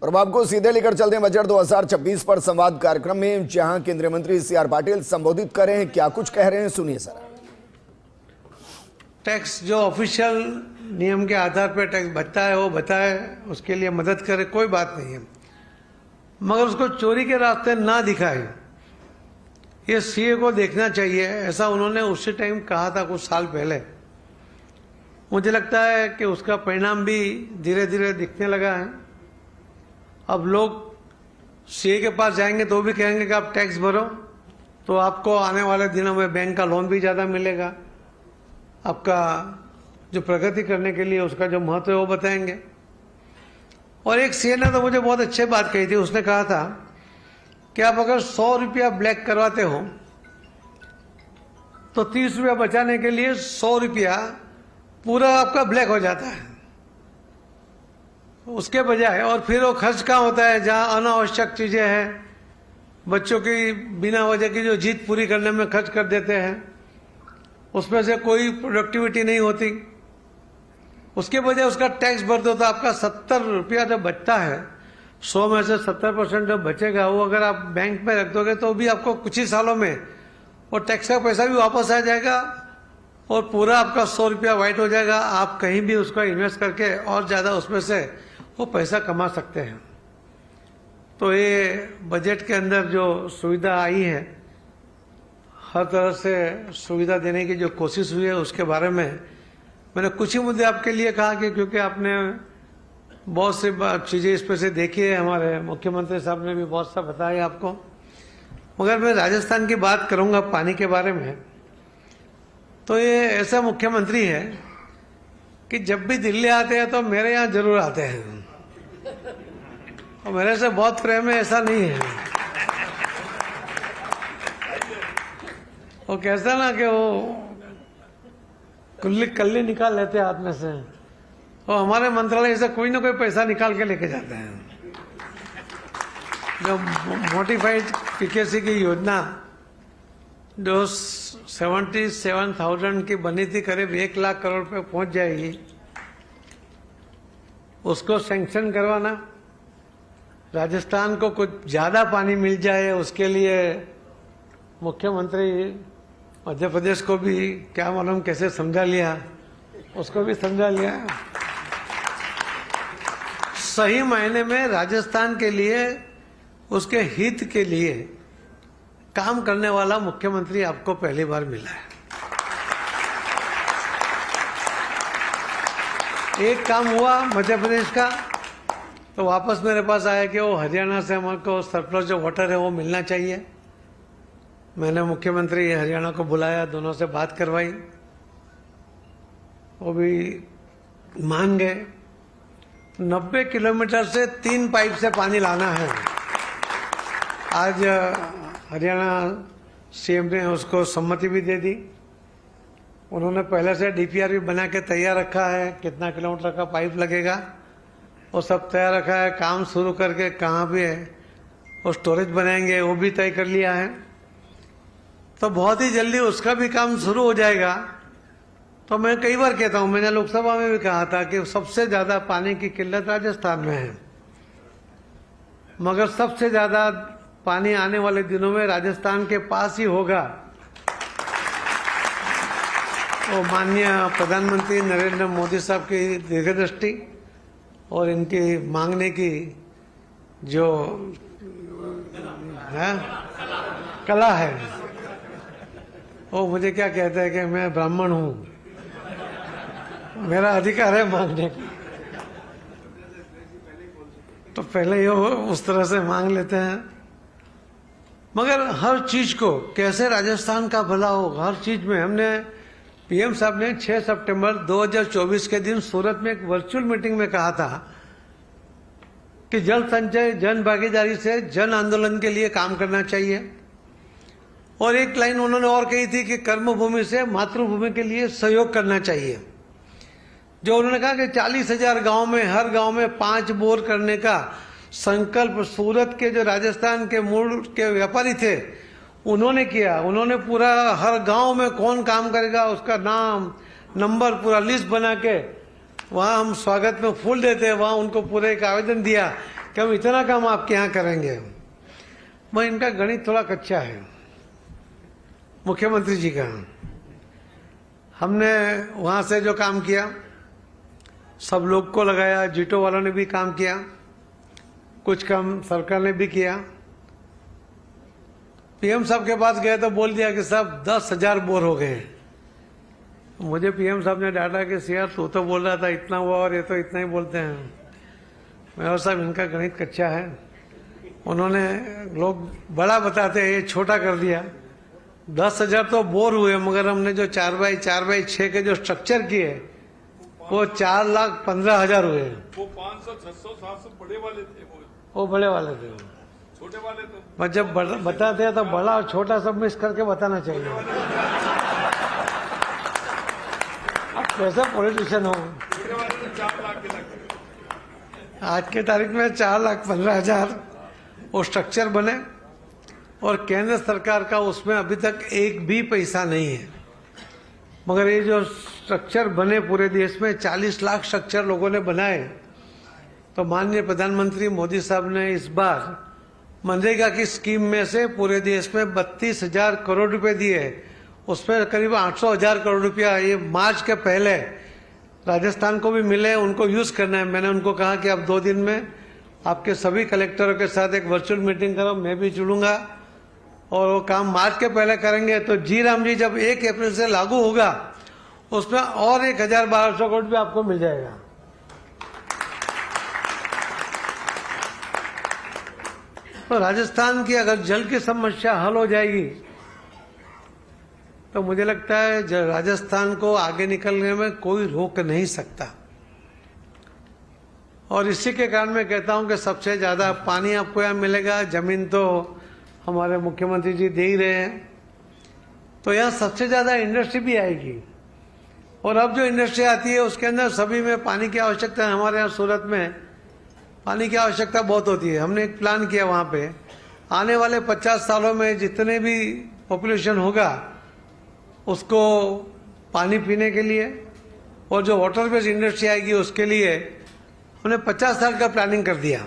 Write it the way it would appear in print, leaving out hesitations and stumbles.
और अब आपको सीधे लेकर चलते हैं बजट 2026 पर संवाद कार्यक्रम में, जहां केंद्रीय मंत्री CR पाटिल संबोधित कर रहे हैं। क्या कुछ कह रहे हैं, सुनिए सर। टैक्स जो ऑफिशियल नियम के आधार पर टैक्स बचता है वो बताए, उसके लिए मदद करे, कोई बात नहीं है, मगर उसको चोरी के रास्ते ना दिखाए, ये सीए को देखना चाहिए। ऐसा उन्होंने उसी टाइम कहा था कुछ साल पहले। मुझे लगता है कि उसका परिणाम भी धीरे धीरे दिखने लगा है। अब लोग सीए के पास जाएंगे तो भी कहेंगे कि आप टैक्स भरो, तो आपको आने वाले दिनों में बैंक का लोन भी ज़्यादा मिलेगा, आपका जो प्रगति करने के लिए उसका जो महत्व है वो बताएंगे। और एक सीए ने तो मुझे बहुत अच्छी बात कही थी। उसने कहा था कि आप अगर 100 रुपया ब्लैक करवाते हो तो 30 रुपया बचाने के लिए 100 रुपया पूरा आपका ब्लैक हो जाता है उसके बजाय। और फिर वो खर्च कहाँ होता है, जहाँ अनावश्यक चीजें हैं, बच्चों की बिना वजह की जो जीत पूरी करने में खर्च कर देते हैं, उसमें से कोई प्रोडक्टिविटी नहीं होती, उसके बजाय उसका टैक्स भर दो तो आपका 70 रुपया जो बचता है, 100 में से 70% जो बचेगा वो अगर आप बैंक में रख दोगे तो भी आपको कुछ ही सालों में वो टैक्स का पैसा भी वापस आ जाएगा और पूरा आपका 100 रुपया वाइट हो जाएगा। आप कहीं भी उसको इन्वेस्ट करके और ज़्यादा उसमें से वो पैसा कमा सकते हैं। तो ये बजट के अंदर जो सुविधा आई है, हर तरह से सुविधा देने की जो कोशिश हुई है, उसके बारे में मैंने कुछ ही मुद्दे आपके लिए कहा कि क्योंकि आपने बहुत सी चीज़ें इस पर से देखी है, हमारे मुख्यमंत्री साहब ने भी बहुत सा बताया आपको। मगर मैं राजस्थान की बात करूंगा पानी के बारे में। तो ये ऐसा मुख्यमंत्री है कि जब भी दिल्ली आते हैं तो मेरे यहाँ जरूर आते हैं और मेरे से बहुत प्रेम है, ऐसा नहीं है। वो कैसा ना कि वो कल्ली निकाल लेते हाथ में से, और हमारे मंत्रालय से कोई ना कोई पैसा निकाल के लेके जाते हैं। जो मोडिफाइड पीकेसी की योजना जो 77,000 की बनी थी, करीब 1 लाख करोड़ पे पहुंच जाएगी, उसको सैंक्शन करवाना, राजस्थान को कुछ ज्यादा पानी मिल जाए उसके लिए मुख्यमंत्री मध्य प्रदेश को भी क्या मालूम कैसे समझा लिया, उसको भी समझा लिया। सही मायने में राजस्थान के लिए, उसके हित के लिए काम करने वाला मुख्यमंत्री आपको पहली बार मिला है। एक काम हुआ मध्य प्रदेश का, तो वापस मेरे पास आया कि वो हरियाणा से हमको सरप्लस जो वाटर है वो मिलना चाहिए। मैंने मुख्यमंत्री हरियाणा को बुलाया, दोनों से बात करवाई, वो भी मान गए। 90 किलोमीटर से 3 पाइप से पानी लाना है। आज हरियाणा सीएम ने उसको सम्मति भी दे दी। उन्होंने पहले से डीपीआर भी बना के तैयार रखा है, कितना किलोमीटर का पाइप लगेगा वो सब तैयार रखा है। काम शुरू करके कहाँ भी है वो स्टोरेज बनाएंगे वो भी तय कर लिया है। तो बहुत ही जल्दी उसका भी काम शुरू हो जाएगा। तो मैं कई बार कहता हूँ, मैंने लोकसभा में भी कहा था कि सबसे ज्यादा पानी की किल्लत राजस्थान में है, मगर सबसे ज्यादा पानी आने वाले दिनों में राजस्थान के पास ही होगा। तो माननीय प्रधानमंत्री नरेंद्र मोदी साहब की दीर्घदृष्टि और इनकी मांगने की जो है कला है, वो मुझे क्या कहता है कि मैं ब्राह्मण हूँ, मेरा अधिकार है मांगने का। तो पहले ये उस तरह से मांग लेते हैं। मगर हर चीज को कैसे राजस्थान का भला हो, हर चीज में हमने पीएम साहब ने 6 सितंबर 2024 के दिन सूरत में एक वर्चुअल मीटिंग में कहा था कि जल संचय जन भागीदारी से जन आंदोलन के लिए काम करना चाहिए। और एक लाइन उन्होंने और कही थी कि कर्मभूमि से मातृभूमि के लिए सहयोग करना चाहिए। जो उन्होंने कहा कि 40,000 गांव में, हर गांव में 5 बोर करने का संकल्प सूरत के जो राजस्थान के मूल के व्यापारी थे उन्होंने किया। उन्होंने पूरा हर गांव में कौन काम करेगा उसका नाम, नंबर, पूरा लिस्ट बना के वहाँ हम स्वागत में फूल देते हैं, वहाँ उनको पूरे एक आवेदन दिया कि हम इतना काम आपके यहाँ करेंगे। मैं इनका गणित थोड़ा कच्चा है, मुख्यमंत्री जी का। हमने वहाँ से जो काम किया सब लोग को लगाया, जीटो वालों ने भी काम किया, कुछ काम सरकार ने भी किया। पीएम साहब के पास गए तो बोल दिया कि साहब 10,000 बोर हो गए। मुझे पीएम साहब ने डांटा कि सियार तू तो बोल रहा था इतना हुआ और ये तो इतना ही बोलते हैं। मैं साहब इनका गणित कच्चा है, उन्होंने लोग बड़ा बताते हैं ये छोटा कर दिया। 10,000 तो बोर हुए, मगर हमने जो 4x4x6 के जो स्ट्रक्चर किए वो 4,15,000 हुए। वो 500, 600, 700 बड़े वाले थे, वो बड़े वाले थे। छोटे वाले तो पर जब बताते हैं तो बड़ा और छोटा सब मिक्स करके बताना चाहिए। आप कैसा पॉलिटिशियन हो। छोटे वाले तो 4 लाख के लगते। आज के तारीख में 4,15,000 वो स्ट्रक्चर बने और केंद्र सरकार का उसमें अभी तक एक भी पैसा नहीं है। मगर ये जो स्ट्रक्चर बने पूरे देश में 40 लाख स्ट्रक्चर लोगों ने बनाए, तो माननीय प्रधानमंत्री मोदी साहब ने इस बार मनरेगा की स्कीम में से पूरे देश में 32,000 करोड़ रुपए दिए। उसमें करीब 800,000 करोड़ रुपया ये मार्च के पहले राजस्थान को भी मिले, उनको यूज करना है। मैंने उनको कहा कि अब 2 दिन में आपके सभी कलेक्टरों के साथ एक वर्चुअल मीटिंग करो, मैं भी जुड़ूंगा और वो काम मार्च के पहले करेंगे। तो जी राम जी जब 1 अप्रैल से लागू होगा उसमें और 1,1200 करोड़ भी आपको मिल जाएगा। तो राजस्थान की अगर जल की समस्या हल हो जाएगी तो मुझे लगता है राजस्थान को आगे निकलने में कोई रोक नहीं सकता। और इसी के कारण मैं कहता हूं कि सबसे ज्यादा पानी आपको यहाँ मिलेगा, जमीन तो हमारे मुख्यमंत्री जी दे ही रहे हैं, तो यहाँ सबसे ज्यादा इंडस्ट्री भी आएगी। और अब जो इंडस्ट्री आती है उसके अंदर सभी में पानी की आवश्यकता है। हमारे यहाँ सूरत में पानी की आवश्यकता बहुत होती है। हमने एक प्लान किया वहाँ पे आने वाले 50 सालों में जितने भी पॉपुलेशन होगा उसको पानी पीने के लिए और जो वाटर बेस्ड इंडस्ट्री आएगी उसके लिए हमने 50 साल का प्लानिंग कर दिया।